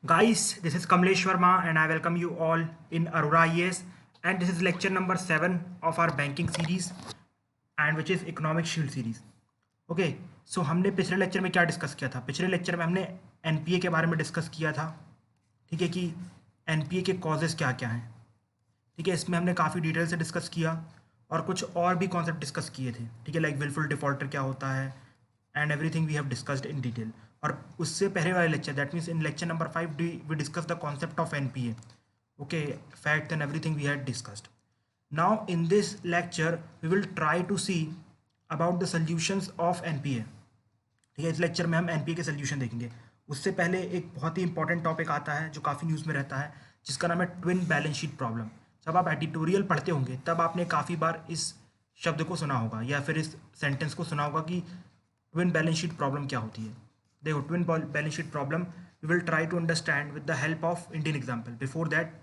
Guys, this is Kamlesh Verma and I welcome you all in Aurora IAS, and this is lecture number 7 of our banking series and which is economic shield series. Okay, so हमने पिछले lecture में क्या discuss किया था? पिछले lecture में हमने NPA के बारे में डिस्कस किया था। ठीक है कि एनपीए के कॉजेज़ क्या क्या हैं। ठीक है, इसमें हमने काफ़ी डिटेल से डिस्कस किया और कुछ और भी कॉन्सेप्ट डिस्कस किए थे। ठीक है, लाइक विलफुल डिफॉल्टर क्या होता है and everything we have discussed in detail. और उससे पहले वाले lecture, that means in lecture number 5 we discuss the concept of NPA. Okay, fact and everything we had discussed. Now in this lecture we will try to see about the solutions of NPA. ठीक है, इस lecture में हम NPA के solution देखेंगे। उससे पहले एक बहुत ही इंपॉर्टेंट टॉपिक आता है जो काफ़ी न्यूज़ में रहता है, जिसका नाम है ट्विन बैलेंस शीट प्रॉब्लम। जब आप एडिटोरियल पढ़ते होंगे तब आपने काफ़ी बार इस शब्द को सुना होगा या फिर इस सेंटेंस को सुना होगा कि ट्विन बैलेंस शीट प्रॉब्लम क्या होती है। देखो, twin balance sheet problem we will try to understand with the help of Indian example. Before that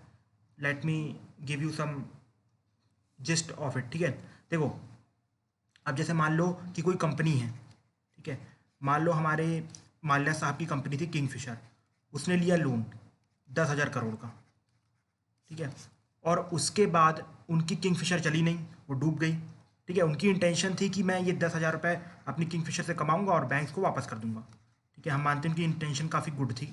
let me give you some gist of it. ठीक है, देखो, अब जैसे मान लो कि कोई कंपनी है। ठीक है, मान लो हमारे माल्या साहब की कंपनी थी किंगफिशर। उसने लिया लोन 10,000 करोड़ का। ठीक है, और उसके बाद उनकी किंगफिशर चली नहीं, वो डूब गई। ठीक है, उनकी इंटेंशन थी कि मैं ये 10,000 रुपये अपनी किंगफिशर से कमाऊंगा और बैंक को वापस कर दूंगा। ठीक है, हम मानते हैं उनकी इंटेंशन काफ़ी गुड थी।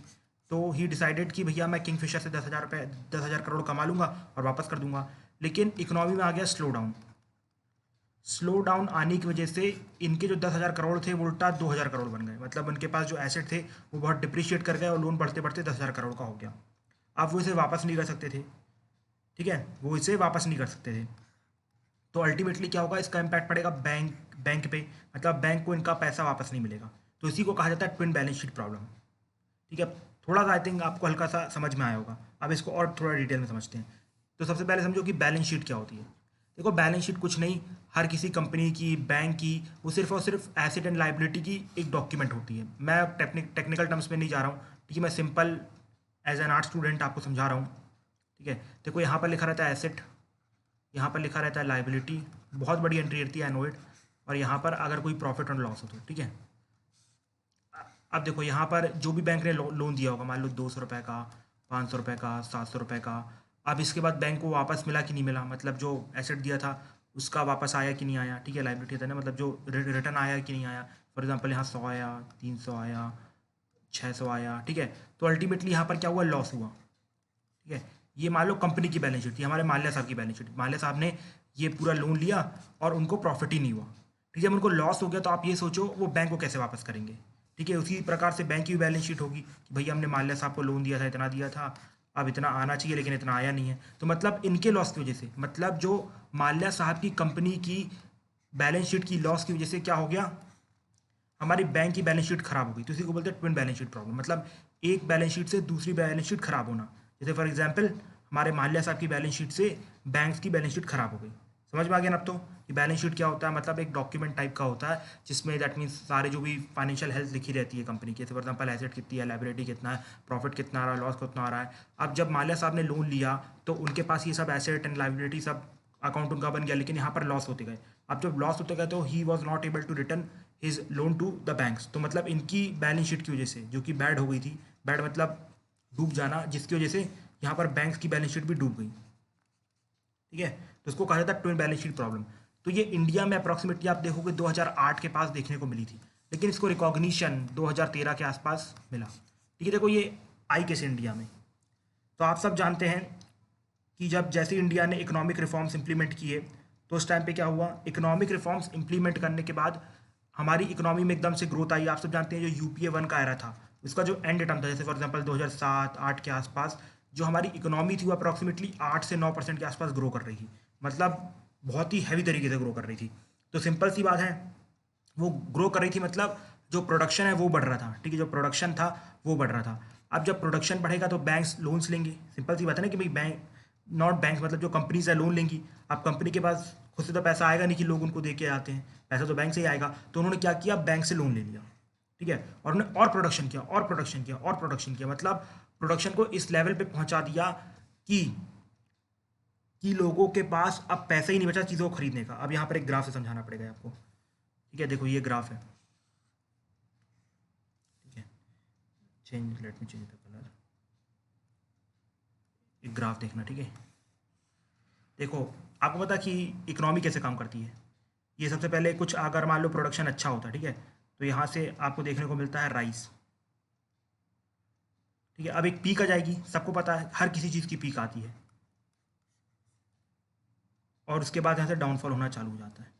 तो ही डिसाइडेड कि भैया मैं किंगफिशर से 10,000 रुपये 10,000 करोड़ कमा लूंगा और वापस कर दूंगा। लेकिन इकोनॉमी में आ गया स्लो डाउन आने की वजह से इनके जो 10,000 करोड़ थे वो उल्टा 2,000 करोड़ बन गए। मतलब उनके पास जो एसेट थे वो बहुत डिप्रिशिएट कर गए और लोन बढ़ते बढ़ते 10,000 करोड़ का हो गया। अब वो इसे वापस नहीं कर सकते थे। ठीक है, वो इसे वापस नहीं कर सकते थे। तो अल्टीमेटली क्या होगा, इसका इम्पैक्ट पड़ेगा बैंक पे। मतलब बैंक को इनका पैसा वापस नहीं मिलेगा। तो इसी को कहा जाता है ट्विन बैलेंस शीट प्रॉब्लम। ठीक है, थोड़ा सा आई थिंक आपको हल्का सा समझ में आया होगा। अब इसको और थोड़ा डिटेल में समझते हैं। तो सबसे पहले समझो कि बैलेंस शीट क्या होती है। देखो, बैलेंस शीट कुछ नहीं, हर किसी कंपनी की, बैंक की, वो सिर्फ और सिर्फ एसेट एंड लाइबिलिटी की एक डॉक्यूमेंट होती है। मैं टेक्निकल टर्म्स में नहीं जा रहा हूँ। ठीक है, मैं simple as an art student आपको समझा रहा हूँ। ठीक है, देखो यहाँ पर लिखा रहता है एसेट, यहाँ पर लिखा रहता है लाइबिलिटी। बहुत बड़ी एंट्री रहती है, आई नो इट। और यहाँ पर अगर कोई प्रॉफिट और लॉस हो तो। ठीक है, अब देखो यहाँ पर जो भी बैंक ने लोन दिया होगा, मान लो 200 रुपये का, 500 रुपये का, 700 रुपये का। अब इसके बाद बैंक को वापस मिला कि नहीं मिला, मतलब जो एसेट दिया था उसका वापस आया कि नहीं आया। ठीक है, लाइबिलिटी था ना, मतलब जो रिटर्न आया कि नहीं आया। फॉर एग्जांपल यहाँ 100 आया, 300 आया, 600 आया। ठीक है, तो अल्टीमेटली यहाँ पर क्या हुआ, लॉस हुआ। ठीक है, ये मान लो कंपनी की बैलेंस शीट थी, हमारे माल्या साहब की बैलेंस शीट। माल्या साहब ने ये पूरा लोन लिया और उनको प्रॉफिट ही नहीं हुआ। ठीक है, जब उनको लॉस हो गया तो आप ये सोचो वो बैंक को कैसे वापस करेंगे। ठीक है, उसी प्रकार से बैंक की भी बैलेंस शीट होगी कि भैया हमने माल्या साहब को लोन दिया था, इतना दिया था, अब इतना आना चाहिए लेकिन इतना आया नहीं है। तो मतलब इनके लॉस की वजह से, मतलब जो माल्या साहब की कंपनी की बैलेंस शीट की लॉस की वजह से क्या हो गया, हमारी बैंक की बैलेंस शीट खराब हो गई। तो इसी को बोलते हैं ट्विन बैलेंस शीट प्रॉब्लम। मतलब एक बैलेंस शीट से दूसरी बैलेंस शीट खराब होना। जैसे फॉर एग्जांपल हमारे माल्या साहब की बैलेंस शीट से बैंक्स की बैलेंस शीट खराब हो गई। समझ में आ गया ना अब तो कि बैलेंस शीट क्या होता है। मतलब एक डॉक्यूमेंट टाइप का होता है जिसमें दैट मीन्स सारे जो भी फाइनेंशियल हेल्थ लिखी रहती है कंपनी की। जैसे फॉर एग्जांपल एसेट कितनी है, लाइबिलिटी कितना है, प्रॉफिट कितना आ रहा है, लॉस कितना आ रहा है। अब जब माल्या साहब ने लोन लिया तो उनके पास ये सब एसेट एंड लाइबिलिटी सब अकाउंट उनका बन गया, लेकिन यहाँ पर लॉस होते गए। अब जब लॉस होते गए तो he was not able to return his loan to the banks. तो मतलब इनकी बैलेंस शीट की वजह से, जो कि बैड हो गई थी, बैड मतलब डूब जाना, जिसकी वजह से यहाँ पर बैंक्स की बैलेंस शीट भी डूब गई। ठीक है, तो इसको कहा जाता है ट्विन बैलेंस शीट प्रॉब्लम। तो ये इंडिया में अप्रॉक्सीमेटली आप देखोगे 2008 के पास देखने को मिली थी, लेकिन इसको रिकॉग्निशन 2013 के आसपास मिला। ठीक है, देखो ये आई कैसे इंडिया में। तो आप सब जानते हैं कि जब जैसे इंडिया ने इकोनॉमिक रिफॉर्म्स इंप्लीमेंट किए तो उस टाइम पे क्या हुआ, इकोनॉमिक रिफॉर्म्स इंप्लीमेंट करने के बाद हमारी इकोनॉमी में एकदम से ग्रोथ आई। आप सब जानते हैं जो यूपीए 1 का एरा था, उसका जो एंड टर्म था, जैसे फॉर एग्जांपल 2007-8 के आसपास जो हमारी इकोनॉमी थी वो अप्रॉक्सीमेटली 8 से 9% के आसपास ग्रो कर रही थी। मतलब बहुत ही हैवी तरीके से ग्रो कर रही थी। तो सिंपल सी बात है, वो ग्रो कर रही थी, मतलब जो प्रोडक्शन है वो बढ़ रहा था। ठीक है, जो प्रोडक्शन था वो बढ़ रहा था। अब जब प्रोडक्शन बढ़ेगा तो बैंक्स लोन्स लेंगे। सिंपल सी बात है ना कि भाई बैंक, नॉट बैंक्स, मतलब जो कंपनीज है लोन लेंगी। अब कंपनी के पास खुद से तो पैसा आएगा नहीं कि लोग उनको दे के आते हैं, पैसा तो बैंक से ही आएगा। तो उन्होंने क्या किया, बैंक से लोन ले लिया। ठीक है, और उन्होंने और प्रोडक्शन किया और प्रोडक्शन किया और प्रोडक्शन किया। मतलब प्रोडक्शन को इस लेवल पे पहुंचा दिया कि लोगों के पास अब पैसा ही नहीं बचा चीज़ों को खरीदने का। अब यहाँ पर एक ग्राफ से समझाना पड़ेगा आपको। ठीक है, देखो ये ग्राफ है। ठीक है, change, let me change the colour. एक ग्राफ देखना, ठीक है। देखो आपको पता कि इकोनॉमी कैसे काम करती है। ये सबसे पहले कुछ अगर मान लो प्रोडक्शन अच्छा होता है, ठीक है, तो यहाँ से आपको देखने को मिलता है राइस, ठीक है। अब एक पीक आ जाएगी, सबको पता है हर किसी चीज़ की पीक आती है, और उसके बाद यहाँ से डाउनफॉल होना चालू हो जाता है।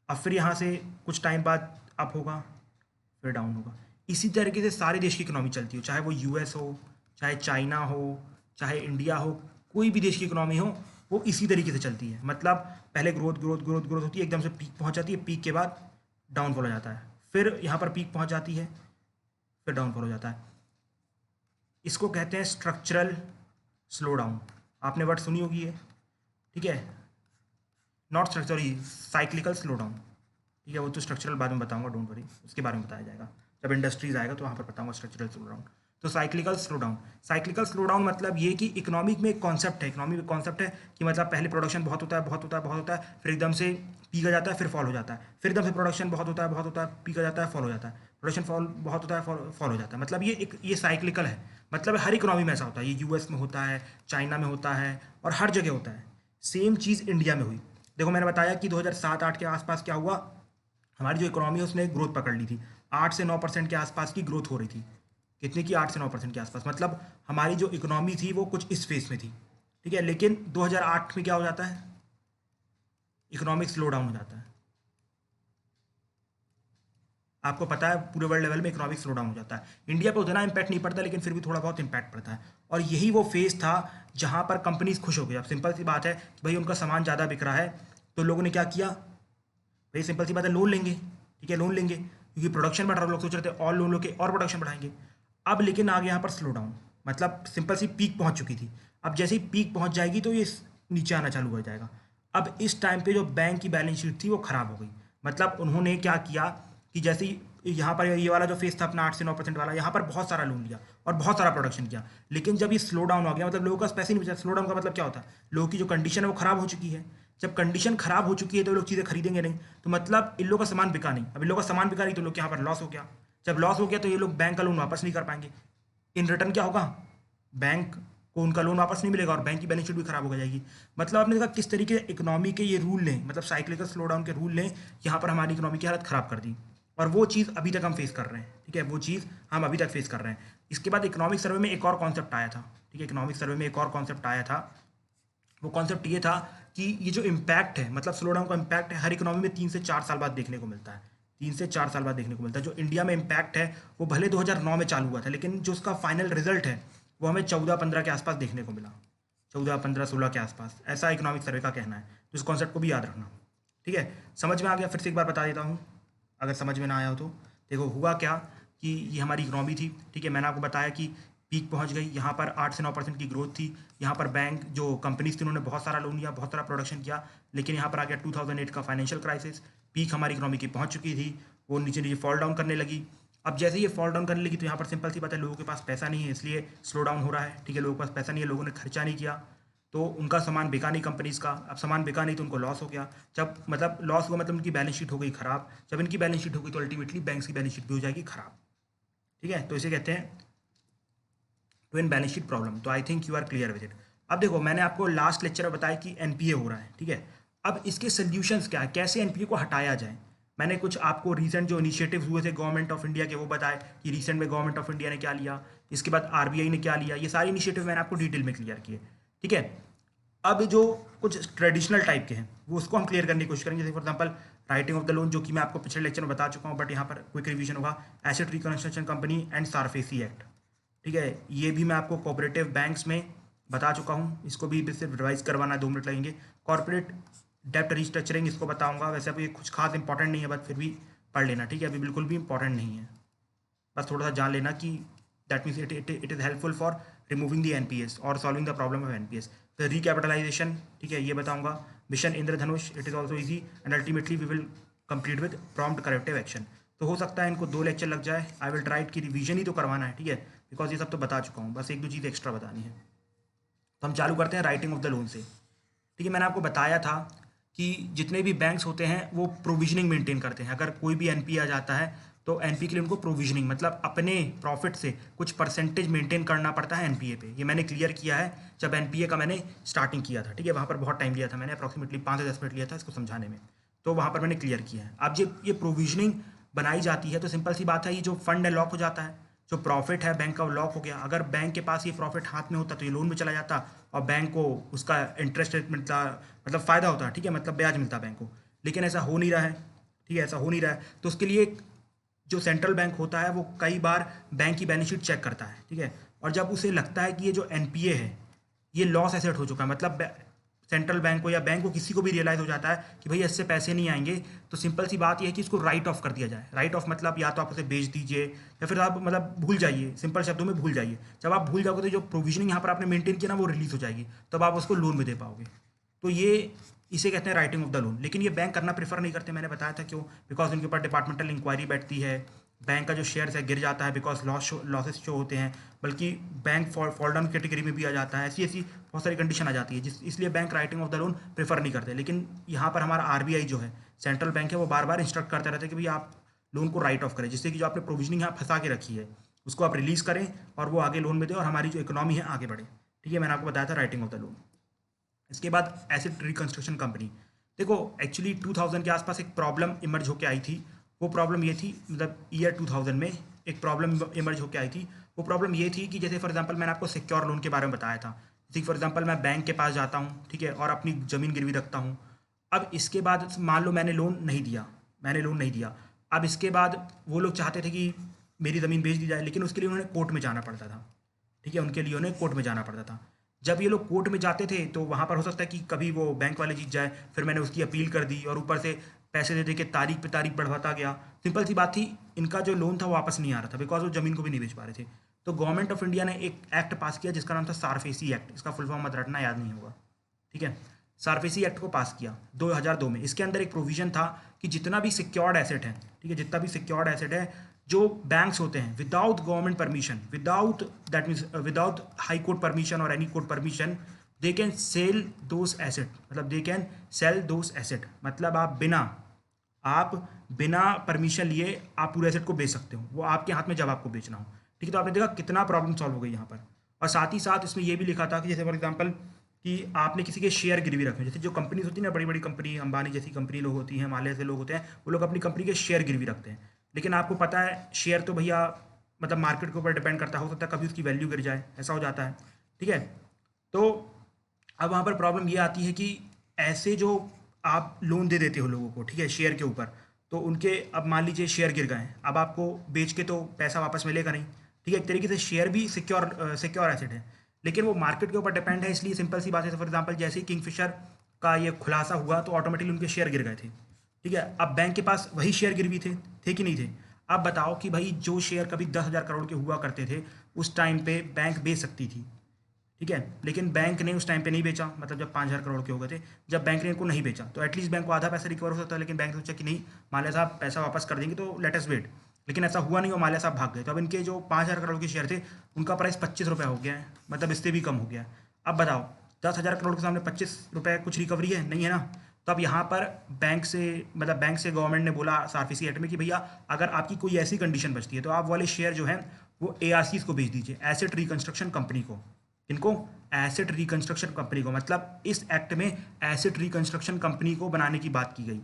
अब फिर यहाँ से कुछ टाइम बाद अप होगा, फिर डाउन होगा। इसी तरीके से सारे देश की इकोनॉमी चलती हो, चाहे वो यूएस हो, चाहे चाइना हो, चाहे इंडिया हो, कोई भी देश की इकोनॉमी हो, वो इसी तरीके से चलती है। मतलब पहले ग्रोथ ग्रोथ ग्रोथ ग्रोथ होती है, एकदम से पीक पहुंच जाती है, पीक के बाद डाउनफॉल हो जाता है, फिर यहाँ पर पीक पहुंच जाती है, फिर डाउनफॉल हो जाता है। इसको कहते हैं स्ट्रक्चरल स्लो डाउन। आपने वर्ड सुनी होगी ये, ठीक है। Not structural, cyclical slow down, ठीक है। वो तो स्ट्रक्चरल बाद में बताऊंगा, डोंट वरी, उसके बारे में बताया जाएगा जब इंडस्ट्रीज आएगा, तो वहाँ पर बताऊंगा स्ट्रक्चरल स्लो डाउन। तो cyclical slow down, cyclical slow down मतलब ये कि इकोनॉमिक में एक कॉन्सेप्ट है, इकोनॉमी में कॉन्सेप्ट है कि मतलब पहले प्रोडक्शन बहुत होता है बहुत होता है बहुत होता है, फिर एकदम से पीक आ जाता है, फिर फॉल हो जाता है, फिर एकदम से प्रोडक्शन बहुत होता है बहुत होता है, पीक आ जाता है, फॉल हो जाता है, प्रोडक्शन फॉल बहुत होता है, फॉल हो जाता है। मतलब ये साइक्लिकल है, मतलब हर इकोनॉमी में ऐसा होता है। ये यूएस में होता है, चाइना में होता है, और हर जगह होता है। सेम चीज़ इंडिया में हुई। देखो मैंने बताया कि 2007-8 के आसपास क्या हुआ, हमारी जो इकोनॉमी है उसने ग्रोथ पकड़ ली थी, 8 से 9% के आसपास की ग्रोथ हो रही थी। कितने की? 8 से 9% के आसपास। मतलब हमारी जो इकोनॉमी थी वो कुछ इस फेस में थी, ठीक है। लेकिन 2008 में क्या हो जाता है, इकोनॉमिक स्लो डाउन हो जाता है। आपको पता है पूरे वर्ल्ड लेवल में इकोनॉमिक स्लो डाउन हो जाता है। इंडिया पे उतना इम्पैक्ट नहीं पड़ता, लेकिन फिर भी थोड़ा बहुत इम्पैक्ट पड़ता है। और यही वो फेज था जहाँ पर कंपनीज खुश हो गई। अब सिंपल सी बात है कि भाई उनका सामान ज़्यादा बिक रहा है, तो लोगों ने क्या किया, भाई सिंपल सी बात है, लोन लेंगे, ठीक है, लोन लेंगे, क्योंकि प्रोडक्शन बढ़ रहा है। लोग सोच रहे थे और लोन लेके और प्रोडक्शन बढ़ाएंगे। अब लेकिन आ गया यहाँ पर स्लो डाउन, मतलब सिंपल सी पीक पहुँच चुकी थी। अब जैसे ही पीक पहुँच जाएगी तो ये नीचे आना चालू हो जाएगा। अब इस टाइम पे जो बैंक की बैलेंस शीट थी वो ख़राब हो गई। मतलब उन्होंने क्या किया कि जैसे ही यहाँ पर ये वाला जो फेस था अपना 8 से 9% वाला, यहाँ पर बहुत सारा लोन लिया और बहुत सारा प्रोडक्शन किया। लेकिन जब ये स्लो डाउन हो गया, मतलब लोगों के पास पैसे नहीं बचा। स्लो डाउन का मतलब क्या होता है, लोगों की जो कंडीशन है वो ख़राब हो चुकी है। जब कंडीशन खराब हो चुकी है तो लोग चीज़ें खरीदेंगे नहीं, तो मतलब इन लोगों का सामान बिका नहीं। अब इन लोगों का सामान बिका नहीं तो लोग यहाँ पर लॉस हो गया। जब लॉस हो गया तो ये लोग बैंक का लोन वापस नहीं कर पाएंगे। इन रिटर्न क्या होगा, बैंक को उनका लोन वापस नहीं मिलेगा और बैंक की बैलेंस शीट भी खराब हो जाएगी। मतलब आपने देखा किस तरीके से इकोनॉमी के ये रूल ने, मतलब साइक्लिकल स्लो डाउन के रूल ने यहाँ पर हमारी इकोनॉमी की हालत खराब कर दी। और वो चीज़ अभी तक हम फेस कर रहे हैं, ठीक है, वो चीज़ हम अभी तक फेस कर रहे हैं। इसके बाद इकोनॉमिक सर्वे में एक और कॉन्सेप्ट आया था, ठीक है, इकोनॉमिक सर्वे में एक और कॉन्सेप्ट आया था। वो कॉन्सेप्ट ये था कि ये जो इम्पैक्ट है, मतलब स्लो डाउन का इम्पैक्ट है, हर इकोनॉमी में 3 से 4 साल बाद देखने को मिलता है। 3 से 4 साल बाद देखने को मिलता है। जो इंडिया में इम्पैक्ट है वो भले 2009 में चालू हुआ था, लेकिन जो उसका फाइनल रिजल्ट है वो हमें 14-15 के आसपास देखने को मिला। 14-15-16 के आसपास, ऐसा इकोनॉमिक सर्वे का कहना है। तो इस कॉन्सेप्ट को भी याद रखना, ठीक है। समझ में आ गया? फिर से एक बार बता देता हूँ अगर समझ में ना आया हो तो। देखो हुआ क्या कि ये हमारी इकोनॉमी थी, ठीक है, मैंने आपको बताया कि पीक पहुंच गई, यहाँ पर 8 से 9% की ग्रोथ थी। यहाँ पर बैंक जो कंपनीज थी उन्होंने बहुत सारा लोन लिया, बहुत सारा प्रोडक्शन किया। लेकिन यहाँ पर आ गया 2008 का फाइनेंशियल क्राइसिस। पीक हमारी इकोनॉमी की पहुँच चुकी थी, वो नीचे नीचे फॉल डाउन करने लगी। अब जैसे ये फॉल डाउन करने लगी तो यहाँ पर सिंपल सी बात है, लोगों के पास पैसा नहीं है, इसलिए स्लो डाउन हो रहा है, ठीक है। लोगों के पास पैसा नहीं है, लोगों ने खर्चा नहीं किया, तो उनका सामान बिका नहीं कंपनीज का। अब सामान बिका नहीं तो उनको लॉस हो गया। जब मतलब लॉस हुआ मतलब उनकी बैलेंस शीट हो गई खराब। जब इनकी बैलेंस शीट हो गई तो अल्टीमेटली बैंक्स की बैलेंस शीट भी हो जाएगी खराब, ठीक है। तो इसे कहते हैं ट्विन बैलेंस शीट प्रॉब्लम। तो I think you are clear with it. अब देखो मैंने आपको लास्ट लेक्चर में बताया कि एनपीए हो रहा है, ठीक है। अब इसके सोल्यूशंस क्या है, कैसे एनपीए को हटाया जाए। मैंने कुछ आपको रिसेंट जो इनिशिएटिव्स हुए थे गवर्नमेंट ऑफ इंडिया के वो बताए कि रिसेंट में गवर्नमेंट ऑफ इंडिया ने क्या लिया, इसके बाद आरबीआई ने क्या लिया। ये सारे इनिशिएटिव मैंने आपको डिटेल में क्लियर किए, ठीक है। अब जो कुछ ट्रेडिशनल टाइप के हैं वो उसको हम क्लियर करने की कोशिश करेंगे। जैसे for example writing of the loan, जो कि मैं आपको पिछले लेक्चर में बता चुका हूँ, बट यहाँ पर क्विक रिवीजन होगा। Asset reconstruction company and SARFAESI act, ठीक है, ये भी मैं आपको कोऑपरेटिव बैंक्स में बता चुका हूँ, इसको भी सिर्फ रिवाइज करवाना है, 2 मिनट लगेंगे। कॉर्पोरेट डेप्ट रिस्ट्रक्चरिंग, इसको बताऊंगा। वैसे अभी कुछ खास इंपॉर्टेंट नहीं है, बट फिर भी पढ़ लेना, ठीक है, अभी बिल्कुल भी इंपॉर्टेंट नहीं है, बस थोड़ा सा जान लेना कि that means it is helpful for removing the NPS और solving the problem of NPS. फिर रिकैपिटलाइजेशन, ठीक है, ये बताऊंगा। Mission Indradhanush, it is also easy and ultimately we will complete with prompt corrective action. तो हो सकता है इनको 2 लेक्चर लग जाए। आई विल ट्राई की रिवीजन ही तो करवाना है, ठीक है, बिकॉज ये सब तो बता चुका हूँ, बस 1-2 चीज़ एक्स्ट्रा बतानी है। तो हम चालू करते हैं राइटिंग ऑफ द लोन से, ठीक है। मैंने आपको बताया था कि जितने भी बैंक्स होते हैं वो प्रोविजनिंग मेंटेन करते हैं। अगर कोई भी एनपीए आ जाता है तो एनपीए के लिए उनको प्रोविजनिंग मतलब अपने प्रॉफिट से कुछ परसेंटेज मेंटेन करना पड़ता है एनपीए पे। ये मैंने क्लियर किया है जब एनपीए का मैंने स्टार्टिंग किया था, ठीक है। वहाँ पर बहुत टाइम लिया था, मैंने अप्रॉक्सीमेटली 5 से 10 मिनट लिया था इसको समझाने में, तो वहाँ पर मैंने क्लियर किया है। अब जब ये प्रोविजनिंग बनाई जाती है तो सिंपल सी बात है, ये जो फंड है लॉक हो जाता है, जो प्रॉफिट है बैंक का वो लॉक हो गया। अगर बैंक के पास ये प्रॉफिट हाथ में होता तो ये लोन में चला जाता और बैंक को उसका इंटरेस्ट रेट मिलता, मतलब फ़ायदा होता, ठीक है, मतलब ब्याज मिलता बैंक को। लेकिन ऐसा हो नहीं रहा है, ठीक है, ऐसा हो नहीं रहा है। तो उसके लिए जो सेंट्रल बैंक होता है वो कई बार बैंक की बैलेंस शीट चेक करता है, ठीक है। और जब उसे लगता है कि ये जो एनपीए है ये लॉस एसेट हो चुका है, मतलब सेंट्रल बैंक को या बैंक को किसी को भी रियलाइज़ हो जाता है कि भैया इससे पैसे नहीं आएंगे, तो सिंपल सी बात यह है कि इसको राइट ऑफ कर दिया जाए। राइट ऑफ मतलब या तो आप उसे बेच दीजिए या फिर आप मतलब भूल जाइए, सिंपल शब्दों में भूल जाइए। जब आप भूल जाओगे तो जो प्रोविजनिंग यहाँ पर आपने मेंटेन किया ना वो रिलीज हो जाएगी, तब आप उसको लोन में दे पाओगे। तो ये इसे कहते हैं राइटिंग ऑफ द लोन। लेकिन ये बैंक करना प्रेफर नहीं करते, मैंने बताया था क्यों, बिकॉज उनके ऊपर डिपार्टमेंटल इंक्वायरी बैठती है, बैंक का जो शेयर्स है गिर जाता है बिकॉज लॉसेस शो होते हैं, बल्कि बैंक फॉल डाउन कैटेगरी में भी आ जाता है। ऐसी ऐसी बहुत सारी कंडीशन आ जाती है इसलिए bank writing of the loan prefer नहीं करते। लेकिन यहाँ पर हमारा आरबीआई जो है सेंट्रल बैंक है वो बार बार इंस्ट्रक्ट करते रहते हैं कि भाई आप लोन को राइट ऑफ करें, जिससे कि जो आपने प्रोविजनिंग यहाँ फंसा के रखी है उसको आप रिलीज़ करें और वो आगे लोन में दें और हमारी जो इकोनॉमी है आगे बढ़े, ठीक है। मैंने आपको बताया था राइटिंग ऑफ द लोन। इसके बाद एसिड रिकंस्ट्रक्शन कंपनी। देखो एक्चुअली 2000 के आसपास एक प्रॉब्लम इमर्ज होकर आई थी। वो प्रॉब्लम ये थी, मतलब ईयर 2000 में एक प्रॉब्लम इमर्ज होकर आई थी। वो प्रॉब्लम ये थी कि जैसे फॉर एग्जांपल मैंने आपको सिक्योर लोन के बारे में बताया था। जैसे फॉर एग्जांपल मैं बैंक के पास जाता हूँ, ठीक है, और अपनी ज़मीन गिरवी रखता हूँ। अब इसके बाद मान लो मैंने लोन नहीं दिया, अब इसके बाद वो लोग चाहते थे कि मेरी ज़मीन बेच दी जाए, लेकिन उसके लिए उन्हें कोर्ट में जाना पड़ता था, ठीक है, उनके लिए उन्हें कोर्ट में जाना पड़ता था। जब ये लोग कोर्ट में जाते थे तो वहाँ पर हो सकता है कि कभी वो बैंक वाले जीत जाए, फिर मैंने उसकी अपील कर दी और ऊपर से पैसे दे दे के तारीख पे तारीख बढ़वाता गया। सिंपल सी बात थी, इनका जो लोन था वो वापस नहीं आ रहा था बिकॉज वो ज़मीन को भी नहीं बेच पा रहे थे। तो गवर्नमेंट ऑफ इंडिया ने एक एक्ट पास किया जिसका नाम था सारफेसी एक्ट। इसका फुल फॉर्म मत रटना, याद नहीं होगा, ठीक है। सारफेसी एक्ट को पास किया 2002 में। इसके अंदर एक प्रोविजन था कि जितना भी सिक्योर्ड एसेट है, ठीक है, जितना भी सिक्योर्ड एसेट है जो बैंक्स होते हैं without government permission, without that means without high court permission और any court permission, they can sell those asset, मतलब they can sell those asset, मतलब आप बिना परमिशन लिए आप पूरे एसेट को बेच सकते हो, वो आपके हाथ में जब आपको बेचना हो, ठीक है। तो आपने देखा कितना प्रॉब्लम सॉल्व हो गई यहाँ पर। और साथ ही साथ इसमें ये भी लिखा था कि जैसे फॉर एग्जांपल कि आपने किसी के शेयर गिरवी रखे, जैसे जो कंपनीज होती है ना, बड़ी बड़ी कंपनी, अंबानी जैसी कंपनी लोग होती हैं, हिमालय से लोग होते हैं, वो लोग अपनी कंपनी के शेयर गिरवी रखते हैं। लेकिन आपको पता है शेयर तो भैया मतलब मार्केट के ऊपर डिपेंड करता हो सकता है कभी उसकी वैल्यू गिर जाए, ऐसा हो जाता है, ठीक है। तो अब वहाँ पर प्रॉब्लम ये आती है कि ऐसे जो आप लोन दे देते हो लोगों को, ठीक है, शेयर के ऊपर, तो उनके अब मान लीजिए शेयर गिर गए, अब आपको बेच के तो पैसा वापस मिलेगा नहीं, ठीक है। एक तरीके से शेयर भी सिक्योर एसेट है, लेकिन वो मार्केट के ऊपर डिपेंड है। इसलिए सिंपल सी बात है, फॉर एग्जांपल जैसे ही किंगफिशर का ये खुलासा हुआ तो ऑटोमेटिकली उनके शेयर गिर गए थे, ठीक है। अब बैंक के पास वही शेयर गिरवी थे कि नहीं थे। अब बताओ कि भाई जो शेयर कभी 10,000 करोड़ के हुआ करते थे उस टाइम पे बैंक बेच सकती थी, ठीक है, लेकिन बैंक ने उस टाइम पे नहीं बेचा, मतलब जब 5,000 करोड़ के हो गए थे, जब बैंक ने इनको नहीं बेचा तो एटलीस्ट बैंक को आधा पैसा रिकवर हो सकता है। लेकिन बैंक ने सोचा कि नहीं, माल्या साहब पैसा वापस कर देंगे तो लेट अस वेट। लेकिन ऐसा हुआ नहीं और माल्या साहब भाग गए। तो अब इनके जो 5,000 करोड़ के शेयर थे उनका प्राइस 25 रुपये हो गया है, मतलब इससे भी कम हो गया है। अब बताओ 10,000 करोड़ के सामने 25 रुपये कुछ रिकवरी है नहीं, है ना। तो अब यहाँ पर बैंक से गवर्नमेंट ने बोला सारफेसी एक्ट में कि भैया अगर आपकी कोई ऐसी कंडीशन बचती है तो आप वाले शेयर जो है वो ARCs को भेज दीजिए, एसेट रिकंस्ट्रक्शन कंपनी को। इनको एसेट रिकंस्ट्रक्शन कंपनी को, मतलब इस एक्ट में एसेट रिकंस्ट्रक्शन कंपनी को बनाने की बात की गई।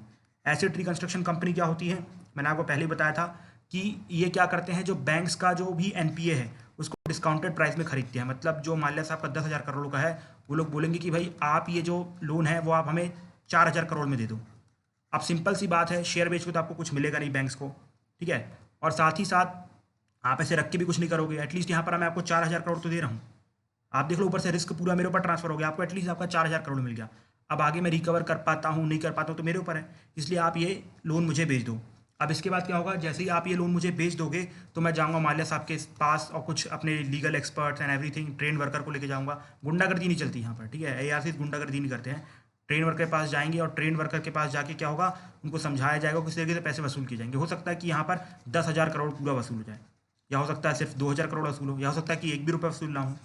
एसेट रिकंस्ट्रक्शन कंपनी क्या होती है, मैंने आपको पहले ही बताया था कि ये क्या करते हैं, जो बैंक्स का जो भी NPA है उसको डिस्काउंटेड प्राइस में खरीदते हैं। मतलब जो माल्या साहब का 10,000 करोड़ का है वो लोग बोलेंगे कि भाई आप ये जो लोन है वो आप हमें 4,000 करोड़ में दे दो। अब सिंपल सी बात है, शेयर बेच के तो आपको कुछ मिलेगा नहीं बैंक्स को, ठीक है, और साथ ही साथ आप ऐसे रख के भी कुछ नहीं करोगे। एटलीस्ट यहाँ पर मैं आपको 4,000 करोड़ तो दे रहा हूँ, आप देख लो ऊपर से रिस्क पूरा मेरे ऊपर ट्रांसफर हो गया, आपको एटलीस्ट आपका 4,000 करोड़ मिल गया। अब आगे मैं रिकवर कर पाता हूँ नहीं कर पाता हूँ तो मेरे ऊपर है, इसलिए आप ये लोन मुझे भेज दो। अब इसके बाद क्या होगा, जैसे ही आप ये लोन मुझे भेज दोगे तो मैं जाऊँगा माल्या साहब के पास और कुछ अपने legal experts and everything train worker को लेके जाऊँगा। गुंडागर्दी नहीं चलती यहाँ पर, ठीक है, ARCs गुंडागर्दी नहीं करते हैं। ट्रेन वर्कर के पास जाएंगे और ट्रेन वर्कर के पास जाके क्या होगा, उनको समझाया जाएगा किस तरीके से पैसे वसूल किए जाएंगे। हो सकता है कि यहाँ पर 10,000 करोड़ पूरा वसूल हो जाए, या हो सकता है सिर्फ 2,000 करोड़ वसूल हो, या हो सकता है कि एक भी रुपये वसूल ना हो,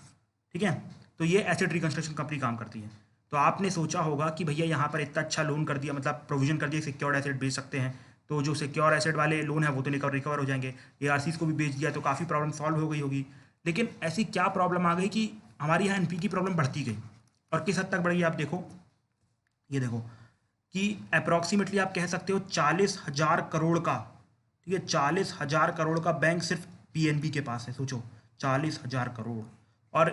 ठीक है। तो ये एसेट रिकंस्ट्रक्शन कंपनी काम करती है। तो आपने सोचा होगा कि भैया यहाँ पर इतना अच्छा लोन कर दिया, मतलब प्रोविजन कर दिया, सिक्योर्ड एसेट बेच सकते हैं, तो जो सिक्योर एसेट वाले लोन है वो तो रिकवर हो जाएंगे, एआरसीज को भी बेच दिया तो काफ़ी प्रॉब्लम सॉल्व हो गई होगी। लेकिन ऐसी क्या प्रॉब्लम आ गई कि हमारी यहाँ एनपी की प्रॉब्लम बढ़ती गई, और किस हद तक बढ़ी आप देखो, ये देखो कि अप्रॉक्सीमेटली आप कह सकते हो 40,000 करोड़ का, ठीक है, 40,000 करोड़ का बैंक सिर्फ पीएनबी के पास है, सोचो 40,000 करोड़। और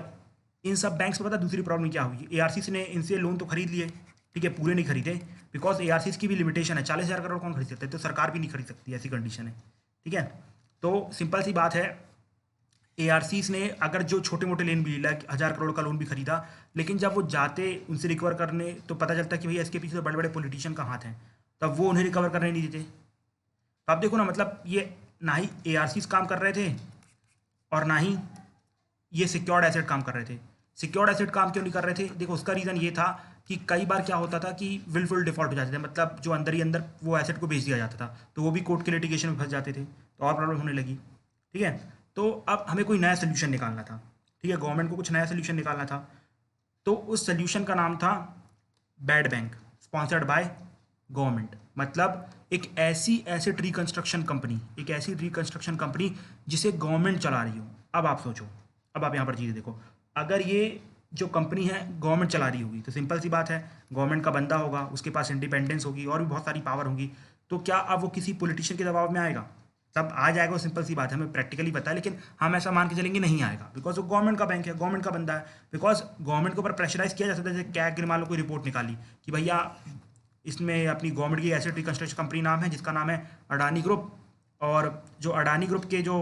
इन सब बैंक्स में पता दूसरी प्रॉब्लम क्या हुई, एआरसीसी ने इनसे लोन तो खरीद लिए, ठीक है, पूरे नहीं खरीदे, बिकॉज एआरसीसी की भी लिमिटेशन है, 40,000 करोड़ कौन खरीद सकता है, तो सरकार भी नहीं खरीद सकती, ऐसी कंडीशन है, ठीक है। तो सिंपल सी बात है, एआरसीज ने अगर जो छोटे मोटे लोन भी, लाइक 1,000 करोड़ का लोन भी खरीदा, लेकिन जब वो जाते उनसे रिकवर करने तो पता चलता कि भैया इसके पीछे तो बड़े बड़े पॉलिटिशियन का हाथ है, तब वो उन्हें रिकवर करने नहीं देते। तो आप देखो ना, मतलब ये ना ही एआरसीज काम कर रहे थे और ना ही ये सिक्योर्ड एसेट काम कर रहे थे। सिक्योर्ड एसेट काम क्यों नहीं कर रहे थे, देखो उसका रीज़न ये था कि कई बार क्या होता था कि विलफुल डिफॉल्ट हो जाते थे, मतलब जो अंदर ही अंदर वो एसेट को बेच दिया जाता था, तो वो भी कोर्ट के लिटिगेशन में फंस जाते थे, तो और प्रॉब्लम होने लगी, ठीक है। तो अब हमें कोई नया सोल्यूशन निकालना था, ठीक है, गवर्नमेंट को कुछ नया सोल्यूशन निकालना था। तो उस सोल्यूशन का नाम था bad bank, sponsored by government. मतलब एक ऐसी एसेट रिकंस्ट्रक्शन कंपनी, एक ऐसी रिकंस्ट्रक्शन कंपनी जिसे गवर्नमेंट चला रही हो। अब आप सोचो, अब आप यहाँ पर चीज़ें देखो, अगर ये जो कंपनी है गवर्नमेंट चला रही होगी तो सिंपल सी बात है, गवर्नमेंट का बंदा होगा, उसके पास इंडिपेंडेंस होगी और भी बहुत सारी पावर होंगी, तो क्या अब वो किसी पॉलिटिशियन के दबाव में आएगा? तब आ जाएगा, वो सिंपल सी बात है, हमें प्रैक्टिकली पता है, लेकिन हम ऐसा मान के चलेंगे नहीं आएगा, बिकॉज वो गवर्नमेंट का बैंक है, गवर्नमेंट का बंदा है। बिकॉज गवर्नमेंट के ऊपर प्रेशराइज किया जा सकता है, जैसे कैग ने मान लो कोई रिपोर्ट निकाली कि भैया इसमें अपनी गवर्नमेंट की एसेट रिकंस्ट्रक्शन कंपनी नाम है जिसका नाम है अडानी ग्रुप, और जो अडानी ग्रुप के जो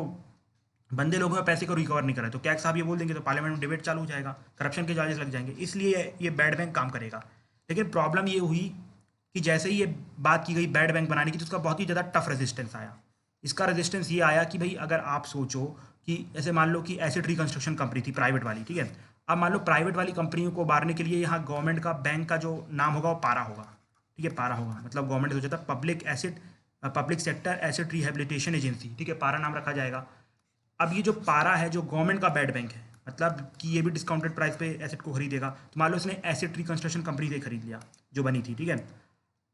बंदे लोग हैं पैसे को रिकवर नहीं कर रहे, तो कैग साहब ये बोल देंगे तो पार्लियामेंट में डिबेट चालू हो जाएगा, करप्शन के चार्जेस लग जाएंगे, इसलिए ये बैड बैंक काम करेगा। लेकिन प्रॉब्लम ये हुई कि जैसे ही ये बात की गई बैड बैंक बनाने की, तो उसका बहुत ही ज़्यादा टफ रेजिस्टेंस आया। इसका रेजिस्टेंस ये आया कि भाई अगर आप सोचो कि ऐसे मान लो कि एसेट रिकंस्ट्रक्शन कंपनी थी प्राइवेट वाली, ठीक है, अब मान लो प्राइवेट वाली कंपनियों को उबारने के लिए यहाँ गवर्नमेंट का बैंक का जो नाम होगा वो पारा होगा, ठीक है, पारा होगा, मतलब गवर्नमेंट ने सोचा था public sector asset rehabilitation agency, ठीक है, पारा नाम रखा जाएगा। अब ये जो पारा है जो गवर्नमेंट का बैड बैंक है, मतलब कि ये भी डिस्काउंटेड प्राइस पे एसेट को खरीदेगा, तो मान लो इसने एसेट रिकंस्ट्रक्शन कंपनी से खरीद लिया जो बनी थी, ठीक है।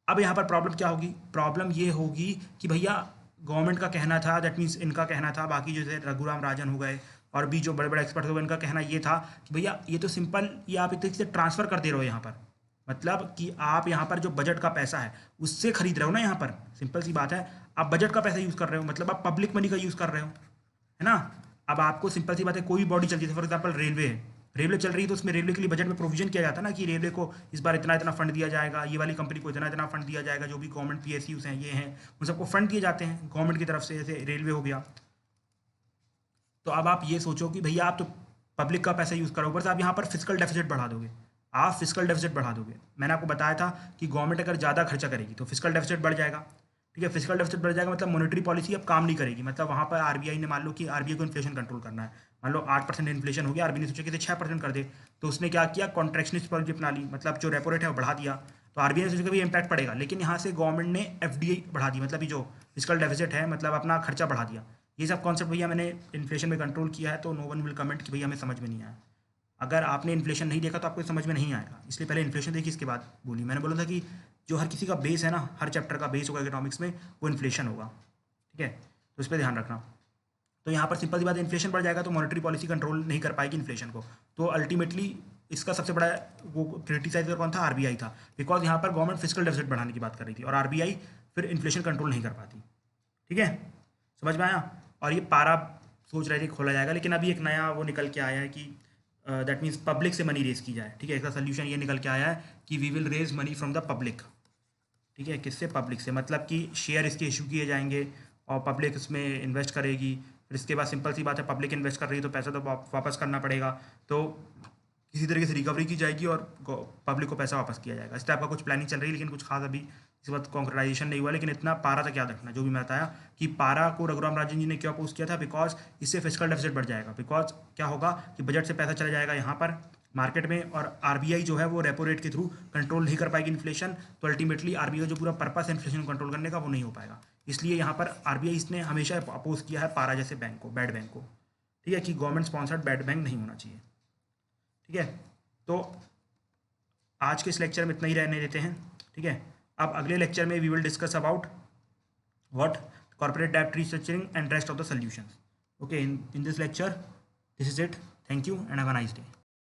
अब यहाँ पर प्रॉब्लम क्या होगी, प्रॉब्लम ये होगी कि भैया गवर्नमेंट का कहना था, दैट मीन्स इनका कहना था, बाकी जैसे रघुराम राजन हो गए और भी जो बड़े बड़े एक्सपर्ट हो गए, इनका कहना ये था कि भैया ये तो सिंपल, ये आप एक तरीके से ट्रांसफ़र कर दे रहे हो यहाँ पर, मतलब कि आप यहाँ पर जो बजट का पैसा है उससे खरीद रहे हो ना, यहाँ पर सिंपल सी बात है, आप बजट का पैसा यूज़ कर रहे हो, मतलब आप पब्लिक मनी का यूज़ कर रहे हो, है ना। अब आपको सिंपल सी बात है, कोई बॉडी चलती है, फॉर एग्जांपल रेलवे है, रेलवे चल रही है तो उसमें रेलवे के लिए बजट में प्रोविजन किया जाता है ना कि रेलवे को इस बार इतना इतना फंड दिया जाएगा, ये वाली कंपनी को इतना इतना फंड दिया जाएगा, जो भी गवर्नमेंट पीएसयूज हैं ये हैं उन सबको फंड दिए जाते हैं गवर्नमेंट की तरफ से, जैसे रेलवे हो गया। तो अब आप ये सोचो कि भैया आप तो पब्लिक का पैसा यूज़ करो, ऊपर से आप यहाँ पर फिजिकल डेफिसिट बढ़ा दोगे, आप फिजिकल डेफिसिट बढ़ा दोगे। मैंने आपको बताया था कि गवर्नमेंट अगर ज़्यादा खर्चा करेगी तो फिजिकल डेफिसिट बढ़ जाएगा, ठीक है, फिजिकल डेफिसिट बढ़ जाएगा, मतलब मॉनेटरी पॉलिसी अब काम नहीं करेगी, मतलब वहाँ पर आरबीआई ने मान लो कि आरबीआई को इन्फ्लेशन कंट्रोल करना है, मान लो 8% इन्फ्लेशन हो गया, आरबीआई ने सोचा कि इसे 6% कर दे, तो उसने क्या किया, कॉन्ट्रैक्शनिस्ट पॉलिसी अपना ली, मतलब जो रेपो रेट है वो बढ़ा दिया, तो आरबीआई ने सोचा कि भी इम्पैक्ट पड़ेगा, लेकिन यहाँ से गवर्नमेंट ने एफडीआई बढ़ा दी, मतलब ये जो फिजिकल डेफिसिट है, मतलब अपना खर्चा बढ़ा दिया। ये सब कॉन्सेप्ट भैया मैंने इन्फ्लेशन में कंट्रोल किया है, तो नो वन विल कमेंट कि भैया हमें समझ में नहीं आया। अगर आपने इन्फ्लेशन नहीं देखा तो आपको समझ में नहीं आएगा, इसलिए पहले इन्फ्लेशन देखी इसके बाद बोली। मैंने बोला था कि जो हर किसी का बेस है ना, हर चैप्टर का बेस होगा इकोनॉमिक्स में, वो इन्फ्लेशन होगा, ठीक है, तो इस पर ध्यान रखना। तो यहाँ पर सिंपल सी बात है, इन्फ्लेशन बढ़ जाएगा तो मॉनेटरी पॉलिसी कंट्रोल नहीं कर पाएगी इन्फ्लेशन को, तो अल्टीमेटली इसका सबसे बड़ा वो क्रिटिसाइजर कौन था, आरबीआई था, बिकॉज यहाँ पर गवर्नमेंट फिजिकल डेफिसिट बढ़ाने की बात कर रही थी और आरबीआई फिर इन्फ्लेशन कंट्रोल नहीं कर पाती, ठीक है, समझ में आया। और ये पारा सोच रहे थे खोला जाएगा, लेकिन अभी एक नया वो निकल के आया है कि दैट मीन्स पब्लिक से मनी रेज की जाए, ठीक है, इसका सोल्यूशन ये निकल के आया है कि we will raise money from the public, ठीक है, किससे, पब्लिक से, मतलब कि शेयर इसके इशू किए जाएंगे और पब्लिक इसमें इन्वेस्ट करेगी, फिर इसके बाद सिंपल सी बात है, पब्लिक इन्वेस्ट कर रही है तो पैसा तो वापस करना पड़ेगा, तो किसी तरीके से रिकवरी की जाएगी और पब्लिक को पैसा वापस किया जाएगा, इस टाइप का कुछ प्लानिंग चल रही है, लेकिन कुछ खास अभी इस वक्त कॉन्क्रेटाइजेशन नहीं हुआ। लेकिन इतना पारा तक याद रखना, जो भी मैं बताया कि पारा को रघुराम राजन जी ने क्यों अपोज किया था, बिकॉज इससे फिजिकल डेफिसिट बढ़ जाएगा, बिकॉज क्या होगा कि बजट से पैसा चला जाएगा यहाँ पर मार्केट में, और आरबीआई जो है वो रेपो रेट के थ्रू कंट्रोल नहीं कर पाएगी इन्फ्लेशन, तो अल्टीमेटली आरबीआई का जो पूरा पर्पस है इन्फ्लेशन को कंट्रोल करने का वो नहीं हो पाएगा। इसलिए यहाँ पर आरबीआई इसने हमेशा अपोज किया है पारा जैसे बैंक को, बैड बैंक को, ठीक है, कि गवर्नमेंट स्पॉन्सर्ड बैड बैंक नहीं होना चाहिए, ठीक है। तो आज के इस लेक्चर में इतना ही रहने देते हैं, ठीक है। अब अगले लेक्चर में we will discuss about what corporate debt restructuring and rest of the solutions. Okay, in this lecture, this is it. Thank you and have a nice day.